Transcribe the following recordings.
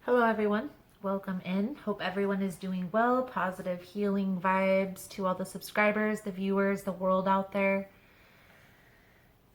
Hello everyone, welcome in. Hope everyone is doing well. Positive healing vibes to all the subscribers, the viewers, the world out there.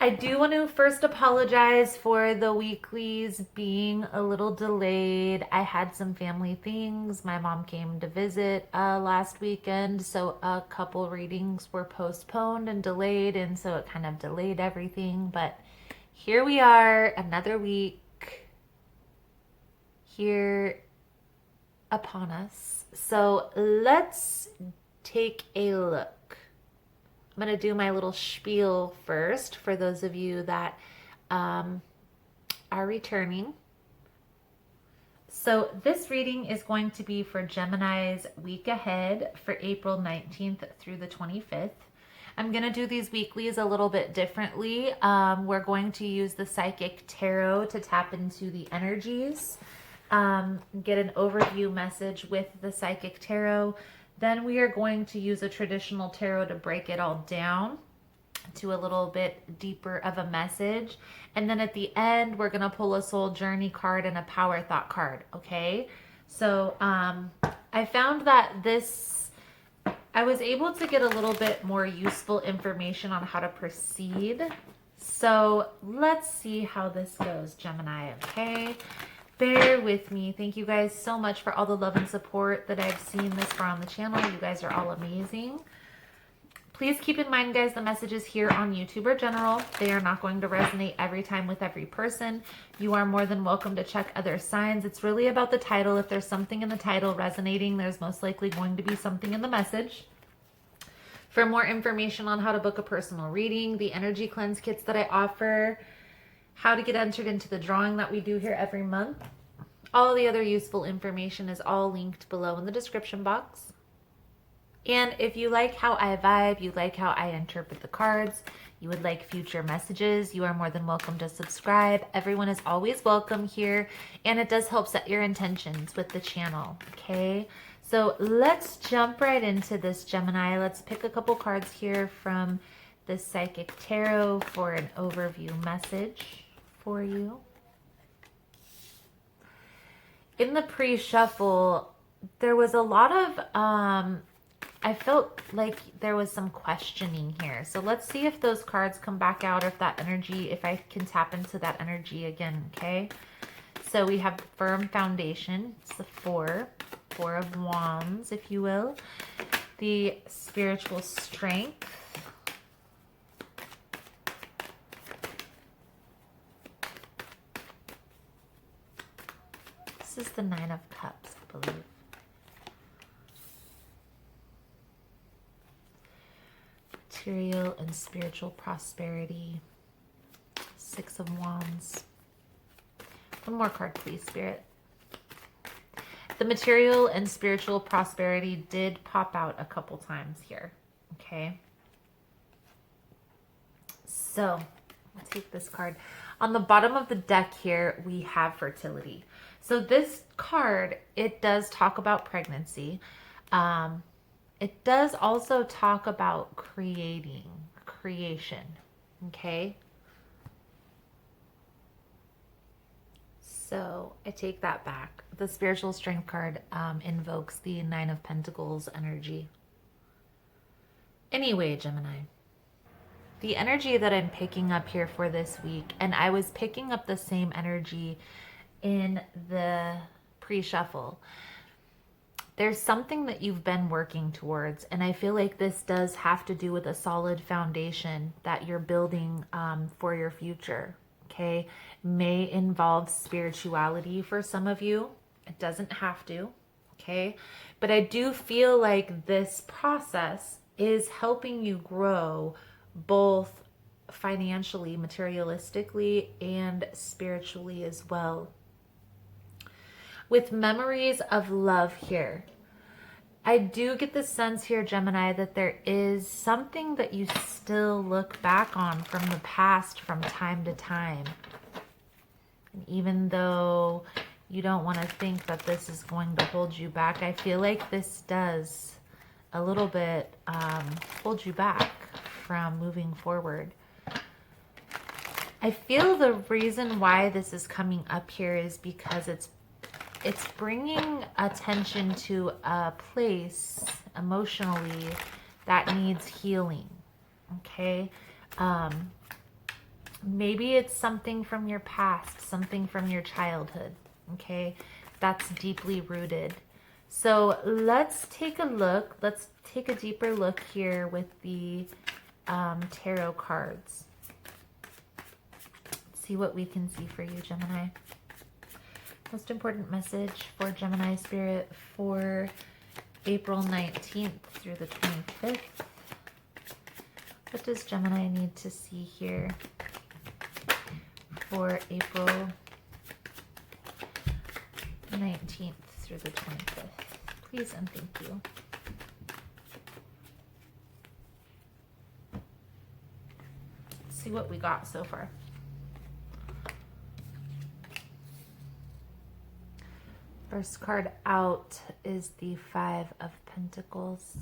I do want to first apologize for the weeklies being a little delayed. I had some family things. My mom came to visit last weekend, so a couple readings were postponed and delayed, and so it kind of delayed everything. But here we are, another week here upon us. So let's take a look. I'm going to do my little spiel first for those of you that are returning. So this reading is going to be for Gemini's week ahead for April 19th through the 25th. I'm going to do these weeklies a little bit differently. We're going to use the Psychic Tarot to tap into the energies. Get an overview message with the Psychic Tarot. Then we are going to use a traditional tarot to break it all down to a little bit deeper of a message. And then at the end, we're going to pull a soul journey card and a power thought card. Okay. So, I found that I was able to get a little bit more useful information on how to proceed. So let's see how this goes, Gemini. Okay. Bear with me. Thank you guys so much for all the love and support that I've seen this far on the channel. You guys are all amazing. Please keep in mind, guys, the messages here on YouTube are general. They are not going to resonate every time with every person. You are more than welcome to check other signs. It's really about the title. If there's something in the title resonating, there's most likely going to be something in the message. For more information on how to book a personal reading, the energy cleanse kits that I offer, how to get entered into the drawing that we do here every month. All the other useful information is all linked below in the description box. And if you like how I vibe, you like how I interpret the cards, you would like future messages, you are more than welcome to subscribe. Everyone is always welcome here, and it does help set your intentions with the channel, okay? So let's jump right into this, Gemini. Let's pick a couple cards here from the Psychic Tarot for an overview message for you. In the pre-shuffle, there was a lot of, I felt like there was some questioning here. So let's see if those cards come back out, if that energy, if I can tap into that energy again, okay? So we have firm foundation. It's the Four of Wands, if you will. The spiritual strength. This is the Nine of Cups, I believe. Material and spiritual prosperity. Six of Wands. One more card, please, Spirit. The material and spiritual prosperity did pop out a couple times here. Okay. So, I'll take this card. On the bottom of the deck here, we have fertility. So this card, it does talk about pregnancy. It does also talk about creation. Okay. So I take that back. The spiritual strength card invokes the Nine of Pentacles energy. Anyway, Gemini, the energy that I'm picking up here for this week, and I was picking up the same energy in the pre-shuffle. There's something that you've been working towards, and I feel like this does have to do with a solid foundation that you're building for your future, okay? May involve spirituality for some of you. It doesn't have to, okay? But I do feel like this process is helping you grow both financially, materialistically, and spiritually as well. With memories of love here, I do get the sense here, Gemini, that there is something that you still look back on from the past from time to time. And even though you don't want to think that this is going to hold you back, I feel like this does a little bit hold you back from moving forward. I feel the reason why this is coming up here is because it's it's bringing attention to a place emotionally that needs healing. Okay. Maybe it's something from your past, something from your childhood. Okay. That's deeply rooted. So let's take a look. Let's take a deeper look here with the tarot cards. See what we can see for you, Gemini. Most important message for Gemini Spirit for April 19th through the 25th. What does Gemini need to see here for April 19th through the 25th? Please and thank you. Let's see what we got so far. First card out is the Five of Pentacles.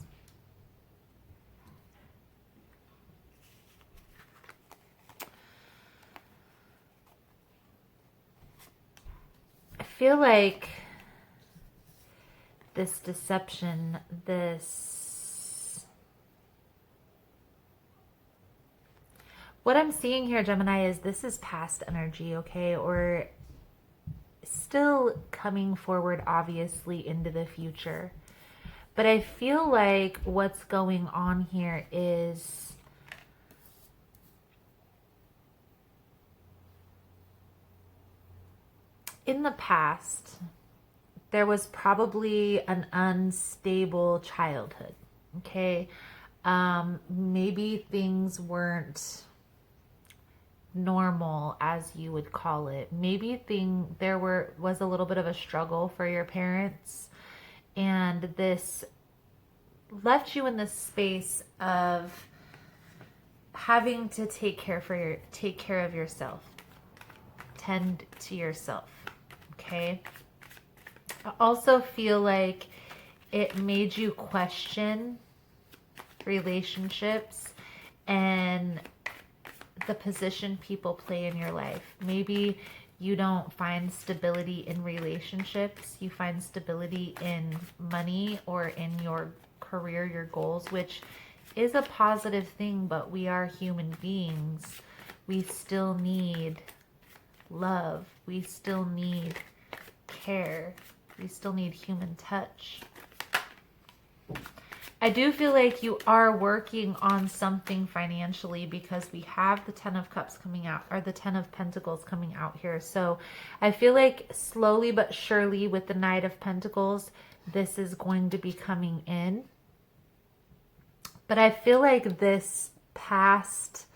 I feel like this deception, what I'm seeing here, Gemini, is this is past energy, okay? Or still coming forward, obviously, into the future. But I feel like what's going on here is in the past, there was probably an unstable childhood, okay? Maybe things weren't normal, as you would call it. Maybe there was a little bit of a struggle for your parents, and this left you in this space of having to take care of yourself, tend to yourself. Okay. I also feel like it made you question relationships and the position people play in your life. Maybe you don't find stability in relationships. You find stability in money or in your career, your goals, which is a positive thing, but we are human beings. We still need love. We still need care. We still need human touch. I do feel like you are working on something financially because we have the Ten of Cups coming out, or the Ten of Pentacles coming out here. So I feel like slowly but surely with the Knight of Pentacles, this is going to be coming in. But I feel like this past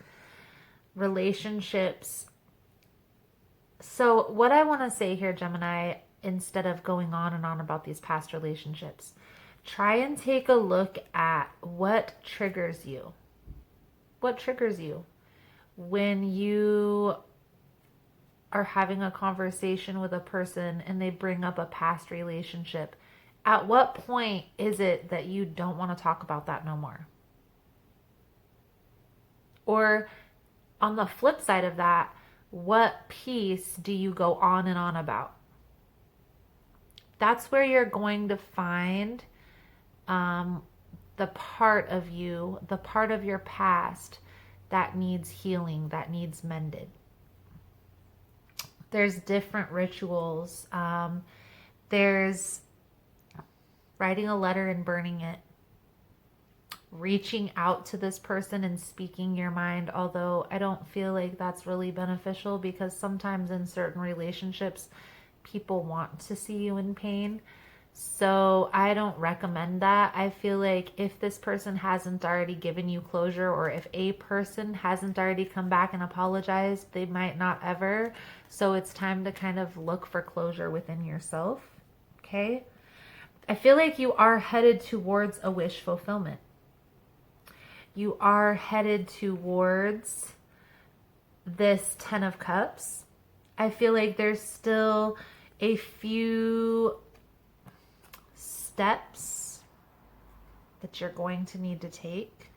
relationships. So what I want to say here, Gemini, instead of going on and on about these past relationships, try and take a look at what triggers you. What triggers you when you are having a conversation with a person and they bring up a past relationship? At what point is it that you don't want to talk about that no more? Or on the flip side of that, what piece do you go on and on about? That's where you're going to find the part of you, the part of your past that needs healing, that needs mended. There's different rituals. There's writing a letter and burning it. Reaching out to this person and speaking your mind, although I don't feel like that's really beneficial because sometimes in certain relationships, people want to see you in pain. So I don't recommend that. I feel like if this person hasn't already given you closure, or if a person hasn't already come back and apologized, they might not ever. So it's time to kind of look for closure within yourself. Okay. I feel like you are headed towards a wish fulfillment. You are headed towards this Ten of Cups. I feel like there's still a few steps that you're going to need to take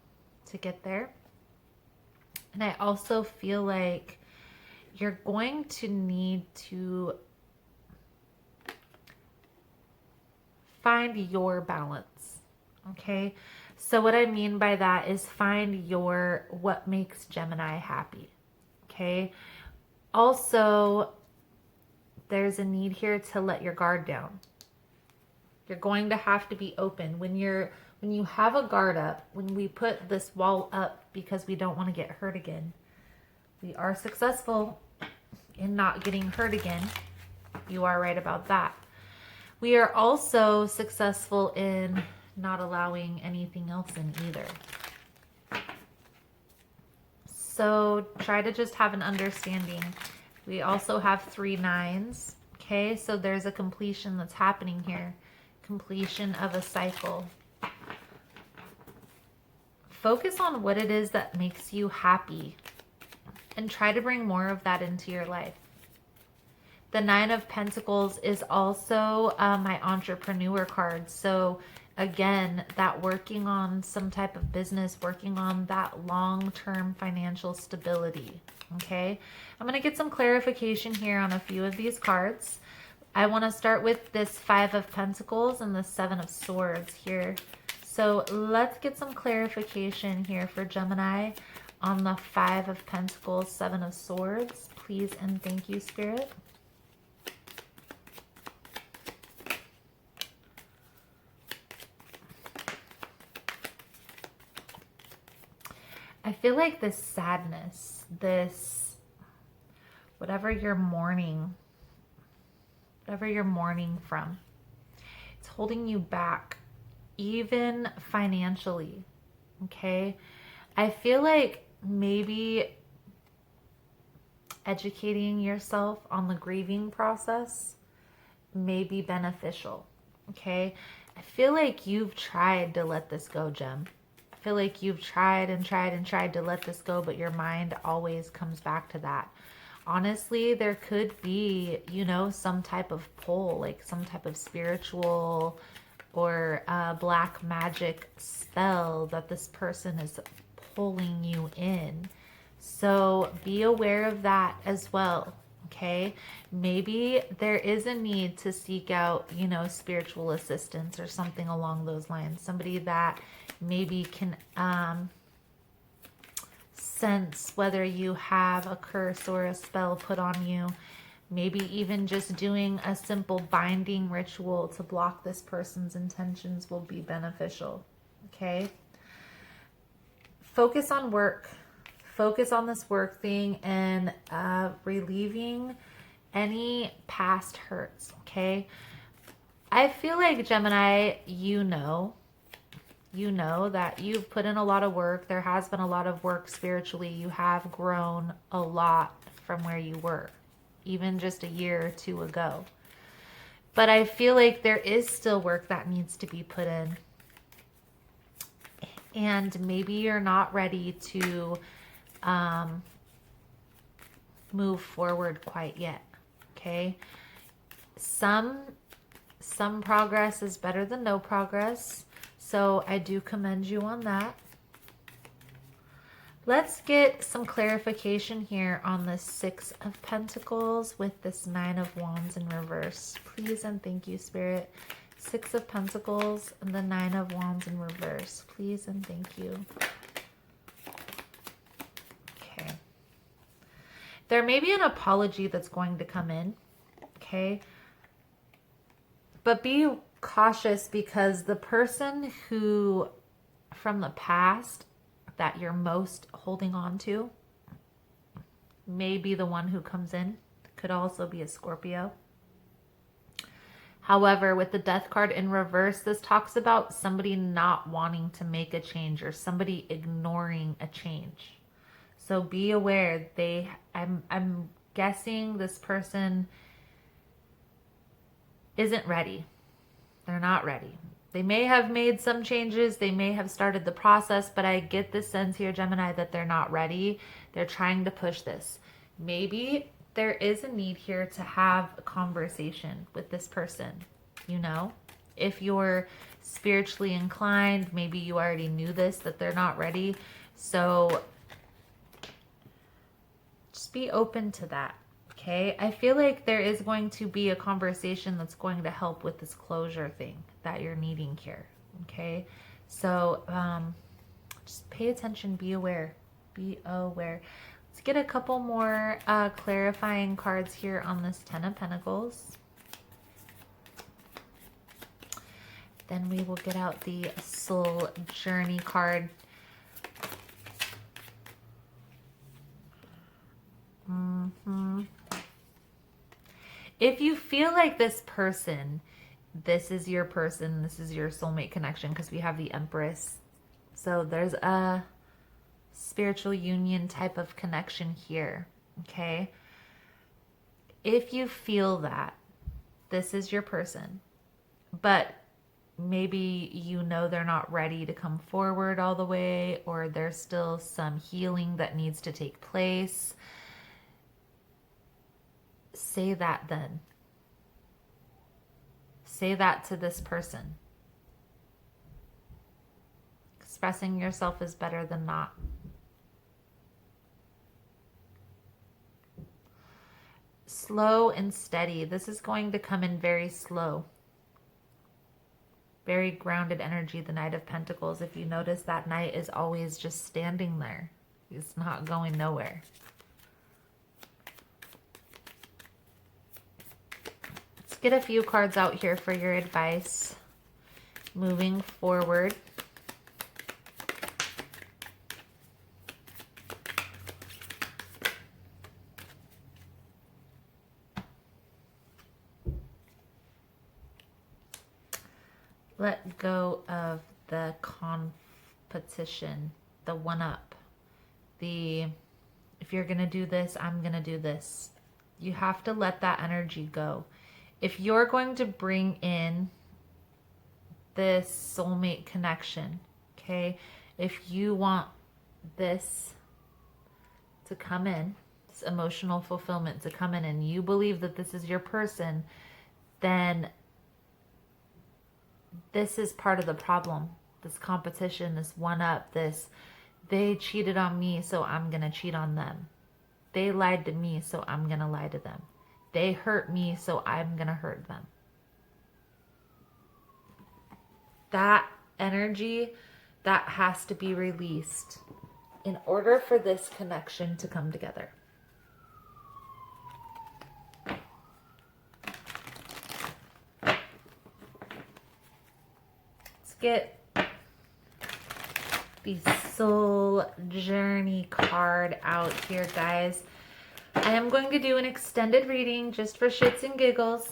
to get there. And I also feel like you're going to need to find your balance. Okay. So what I mean by that is find what makes Gemini happy. Okay. Also, there's a need here to let your guard down. You're going to have to be open. When you have a guard up, when we put this wall up because we don't want to get hurt again, we are successful in not getting hurt again. You are right about that. We are also successful in not allowing anything else in either. So try to just have an understanding. We also have 3 9s. Okay, so there's a completion that's happening here. Completion of a cycle. Focus on what it is that makes you happy and try to bring more of that into your life. The 9 of Pentacles is also my entrepreneur card. So again, that working on some type of business, working on that long-term financial stability. Okay, I'm going to get some clarification here on a few of these cards. I want to start with this 5 of Pentacles and the 7 of Swords here. So let's get some clarification here for Gemini on the 5 of Pentacles, 7 of Swords. Please and thank you, Spirit. I feel like this sadness, this whatever you're mourning from, it's holding you back, even financially. Okay, I feel like maybe educating yourself on the grieving process may be beneficial. Okay, I feel like you've tried to let this go, Gem. I feel like you've tried and tried and tried to let this go, but your mind always comes back to that. Honestly, there could be, you know, some type of pull, like some type of spiritual or black magic spell that this person is pulling you in. So be aware of that as well. Okay, maybe there is a need to seek out, you know, spiritual assistance or something along those lines. Somebody that maybe can sense whether you have a curse or a spell put on you. Maybe even just doing a simple binding ritual to block this person's intentions will be beneficial. Okay, focus on work. Focus on this work thing and relieving any past hurts. Okay, I feel like Gemini, you know that you've put in a lot of work. There has been a lot of work spiritually. You have grown a lot from where you were, even just a year or two ago. But I feel like there is still work that needs to be put in. And maybe you're not ready to move forward quite yet. Okay, some progress is better than no progress, so I do commend you on that. Let's get some clarification here on the 6 of Pentacles with this 9 of Wands in reverse. Please and thank you, Spirit. 6 of Pentacles and the 9 of Wands in reverse. Please and thank you. Okay. There may be an apology that's going to come in. Okay. But be cautious, because the person who from the past that you're most holding on to may be the one who comes in. Could also be a Scorpio. However, with the Death card in reverse, this talks about somebody not wanting to make a change or somebody ignoring a change. So be aware. I'm guessing this person isn't ready. They're not ready. They may have made some changes. They may have started the process, but I get this sense here, Gemini, that they're not ready. They're trying to push this. Maybe there is a need here to have a conversation with this person. You know, if you're spiritually inclined, maybe you already knew this, that they're not ready. So just be open to that. Okay, I feel like there is going to be a conversation that's going to help with this closure thing that you're needing here. Okay, so just pay attention, be aware, be aware. Let's get a couple more clarifying cards here on this Ten of Pentacles. Then we will get out the Soul Journey card. If you feel like this person, this is your person, this is your soulmate connection, because we have the Empress. So there's a spiritual union type of connection here, okay? If you feel that this is your person, but maybe you know they're not ready to come forward all the way, or there's still some healing that needs to take place, say that then. Say that to this person. Expressing yourself is better than not. Slow and steady. This is going to come in very slow. Very grounded energy, the Knight of Pentacles. If you notice, that knight is always just standing there. He's not going nowhere. Let's get a few cards out here for your advice moving forward. Let go of the competition, the one-up, the if you're going to do this, I'm going to do this. You have to let that energy go. If you're going to bring in this soulmate connection, okay, if you want this to come in, this emotional fulfillment to come in, and you believe that this is your person, then this is part of the problem. This competition, this one-up, this they cheated on me, so I'm going to cheat on them. They lied to me, so I'm going to lie to them. They hurt me, so I'm going to hurt them. That energy, that has to be released in order for this connection to come together. Let's get the Soul Journey card out here, guys. I am going to do an extended reading just for shits and giggles.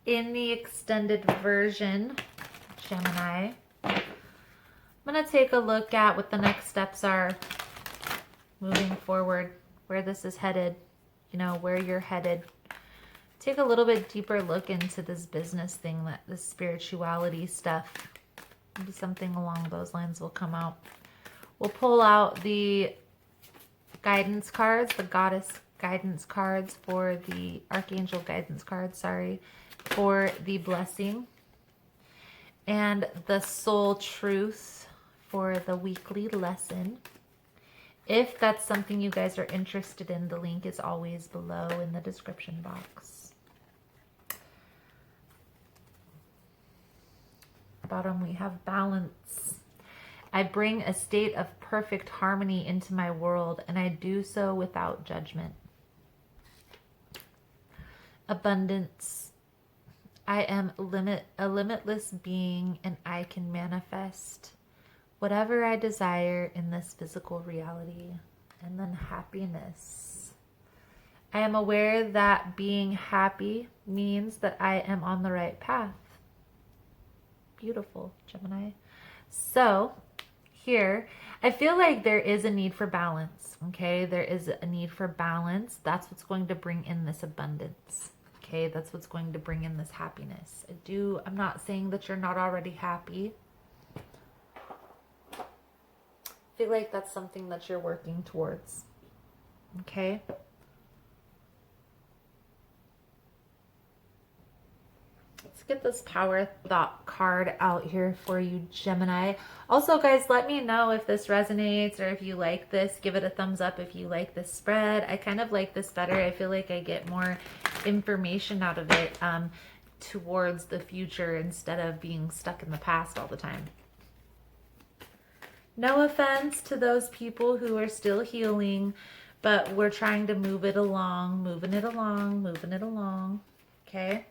In the extended version, Gemini, I'm going to take a look at what the next steps are moving forward, where this is headed, you know, where you're headed. Take a little bit deeper look into this business thing, that this spirituality stuff. Maybe something along those lines will come out. We'll pull out the guidance cards, the goddess guidance cards for the archangel guidance cards, sorry, for the blessing, and the soul truth for the weekly lesson. If that's something you guys are interested in, the link is always below in the description box. Bottom we have balance. I bring a state of perfect harmony into my world, and I do so without judgment. Abundance. I am a limitless being, and I can manifest whatever I desire in this physical reality. And then happiness. I am aware that being happy means that I am on the right path. Beautiful, Gemini. So here, I feel like there is a need for balance, okay? There is a need for balance. That's what's going to bring in this abundance, okay? That's what's going to bring in this happiness. I'm not saying that you're not already happy. I feel like that's something that you're working towards, okay? Let's get this power thought card out here for you, Gemini. Also, guys, let me know if this resonates or if you like this. Give it a thumbs up if you like this spread. I kind of like this better. I feel like I get more information out of it towards the future instead of being stuck in the past all the time. No offense to those people who are still healing, but we're trying to move it along, moving it along, moving it along. Okay.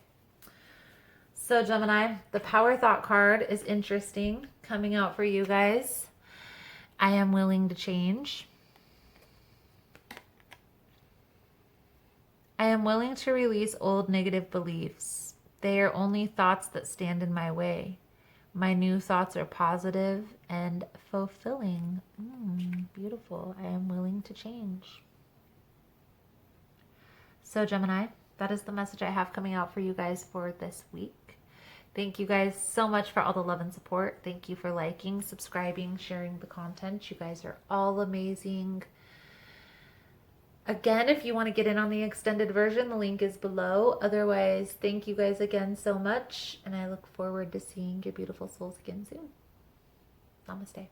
So Gemini, the power thought card is interesting coming out for you guys. I am willing to change. I am willing to release old negative beliefs. They are only thoughts that stand in my way. My new thoughts are positive and fulfilling. Beautiful. I am willing to change. So Gemini, that is the message I have coming out for you guys for this week. Thank you guys so much for all the love and support. Thank you for liking, subscribing, sharing the content. You guys are all amazing. Again, if you want to get in on the extended version, the link is below. Otherwise, thank you guys again so much, and I look forward to seeing your beautiful souls again soon. Namaste.